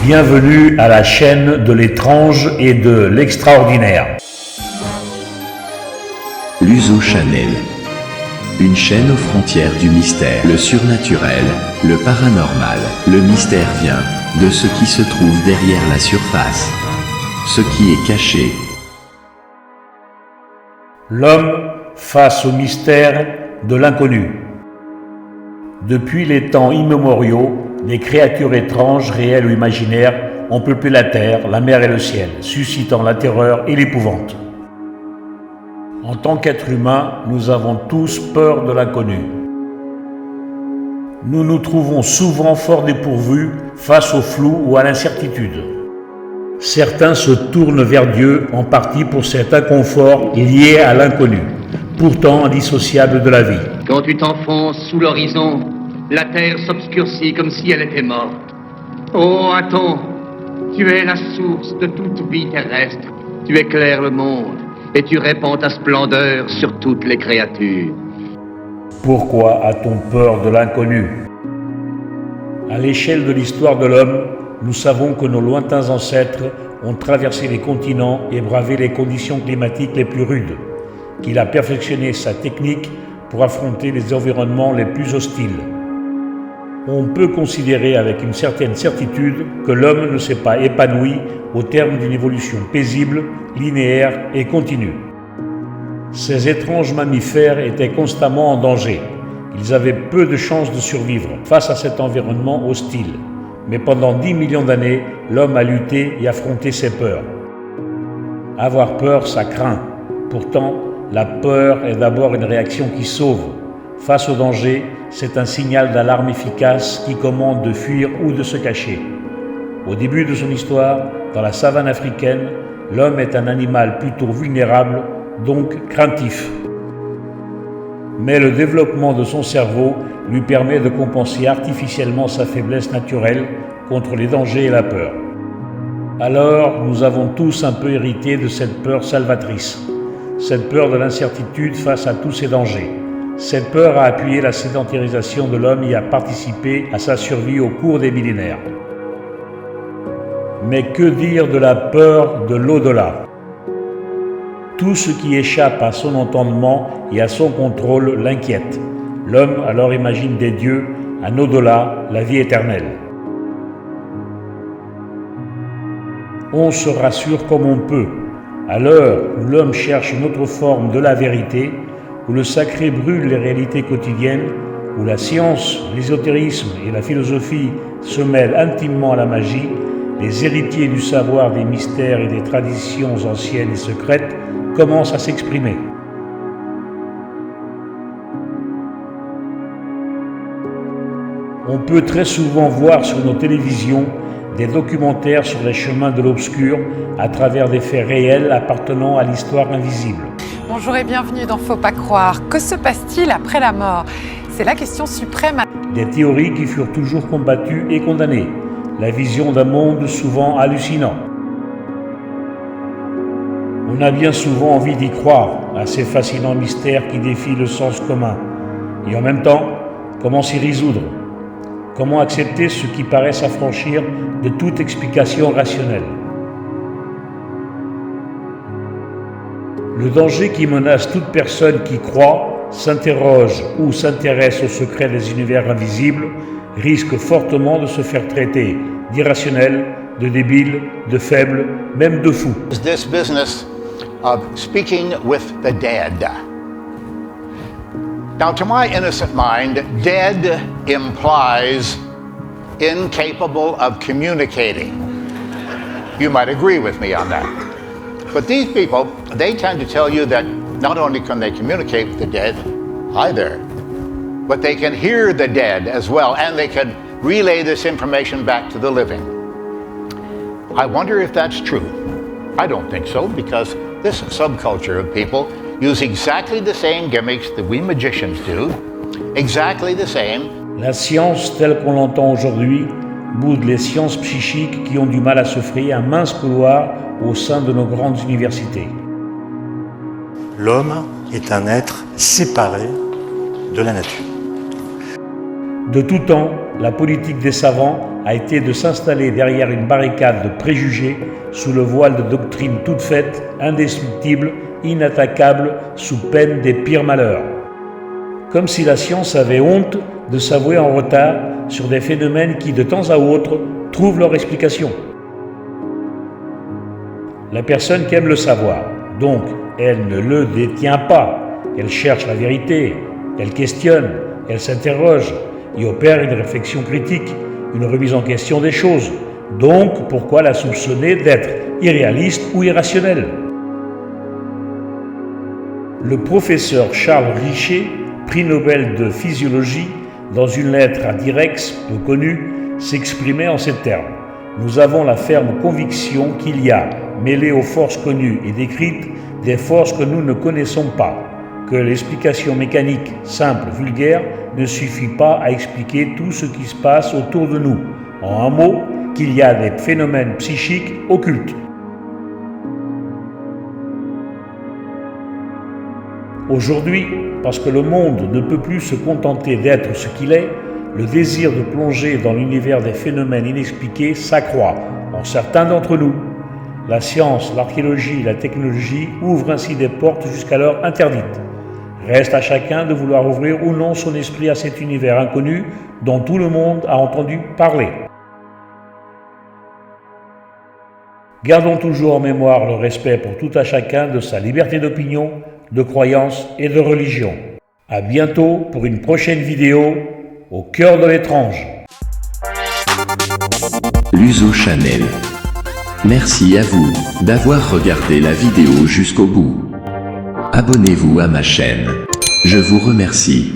Bienvenue à la chaîne de l'étrange et de l'extraordinaire. L'Uso Channel. Une chaîne aux frontières du mystère, le surnaturel, le paranormal. Le mystère vient de ce qui se trouve derrière la surface, ce qui est caché. L'homme face au mystère de l'inconnu. Depuis les temps immémoriaux, des créatures étranges, réelles ou imaginaires, ont peuplé la terre, la mer et le ciel, suscitant la terreur et l'épouvante. En tant qu'êtres humains, nous avons tous peur de l'inconnu. Nous nous trouvons souvent fort dépourvus face au flou ou à l'incertitude. Certains se tournent vers Dieu en partie pour cet inconfort lié à l'inconnu, pourtant indissociable de la vie. Quand tu t'enfonces sous l'horizon, la terre s'obscurcit comme si elle était morte. Ô Aton, tu es la source de toute vie terrestre. Tu éclaires le monde et tu répands ta splendeur sur toutes les créatures. Pourquoi a-t-on peur de l'inconnu ? À l'échelle de l'histoire de l'homme, nous savons que nos lointains ancêtres ont traversé les continents et bravé les conditions climatiques les plus rudes, qu'il a perfectionné sa technique pour affronter les environnements les plus hostiles. On peut considérer avec une certaine certitude que l'homme ne s'est pas épanoui au terme d'une évolution paisible, linéaire et continue. Ces étranges mammifères étaient constamment en danger. Ils avaient peu de chances de survivre face à cet environnement hostile. Mais pendant 10 millions d'années, l'homme a lutté et affronté ses peurs. Avoir peur, ça craint. Pourtant, la peur est d'abord une réaction qui sauve. Face au danger, c'est un signal d'alarme efficace qui commande de fuir ou de se cacher. Au début de son histoire, dans la savane africaine, l'homme est un animal plutôt vulnérable, donc craintif. Mais le développement de son cerveau lui permet de compenser artificiellement sa faiblesse naturelle contre les dangers et la peur. Alors, nous avons tous un peu hérité de cette peur salvatrice, cette peur de l'incertitude face à tous ces dangers. Cette peur a appuyé la sédentarisation de l'homme et a participé à sa survie au cours des millénaires. Mais que dire de la peur de l'au-delà ? Tout ce qui échappe à son entendement et à son contrôle l'inquiète. L'homme alors imagine des dieux, un au-delà, la vie éternelle. On se rassure comme on peut. À l'heure où l'homme cherche une autre forme de la vérité, où le sacré brûle les réalités quotidiennes, où la science, l'ésotérisme et la philosophie se mêlent intimement à la magie, les héritiers du savoir des mystères et des traditions anciennes et secrètes commencent à s'exprimer. On peut très souvent voir sur nos télévisions des documentaires sur les chemins de l'obscur à travers des faits réels appartenant à l'histoire invisible. Bonjour et bienvenue dans Faut pas croire. Que se passe-t-il après la mort ? C'est la question suprême. Des théories qui furent toujours combattues et condamnées. La vision d'un monde souvent hallucinant. On a bien souvent envie d'y croire à ces fascinants mystères qui défient le sens commun. Et en même temps, comment s'y résoudre ? Comment accepter ce qui paraît s'affranchir de toute explication rationnelle ? Le danger qui menace toute personne qui croit, s'interroge ou s'intéresse aux secrets des univers invisibles risque fortement de se faire traiter d'irrationnel, de débile, de faible, même de fou. This business of speaking with the dead. Now, to my innocent mind, dead implies incapable of communicating. You might agree with me on that. But these people, they tend to tell you that not only can they communicate with the dead, hi there, but they can hear the dead as well, and they can relay this information back to the living. I wonder if that's true. I don't think so, because this subculture of people use exactly the same gimmicks that we magicians do, exactly the same. La science telle qu'on l'entend aujourd'hui boude les sciences psychiques qui ont du mal à se frayer un mince couloir au sein de nos grandes universités. L'homme est un être séparé de la nature. De tout temps, la politique des savants a été de s'installer derrière une barricade de préjugés sous le voile de doctrines toutes faites, indestructibles, inattaquables, sous peine des pires malheurs. Comme si la science avait honte de s'avouer en retard sur des phénomènes qui, de temps à autre, trouvent leur explication. La personne qui aime le savoir, donc, elle ne le détient pas. Elle cherche la vérité, elle questionne, elle s'interroge et opère une réflexion critique, une remise en question des choses. Donc, pourquoi la soupçonner d'être irréaliste ou irrationnelle? Le professeur Charles Richet, prix Nobel de physiologie, dans une lettre à Direx, peu connue, s'exprimait en ces termes. Nous avons la ferme conviction qu'il y a, mêlées aux forces connues et décrites, des forces que nous ne connaissons pas, que l'explication mécanique, simple, vulgaire, ne suffit pas à expliquer tout ce qui se passe autour de nous. En un mot, qu'il y a des phénomènes psychiques occultes. Aujourd'hui, parce que le monde ne peut plus se contenter d'être ce qu'il est, le désir de plonger dans l'univers des phénomènes inexpliqués s'accroît en certains d'entre nous. La science, l'archéologie et la technologie ouvrent ainsi des portes jusqu'alors interdites. Reste à chacun de vouloir ouvrir ou non son esprit à cet univers inconnu dont tout le monde a entendu parler. Gardons toujours en mémoire le respect pour tout à chacun de sa liberté d'opinion, de croyance et de religion. À bientôt pour une prochaine vidéo au cœur de l'étrange. Luso Channel. Merci à vous d'avoir regardé la vidéo jusqu'au bout. Abonnez-vous à ma chaîne. Je vous remercie.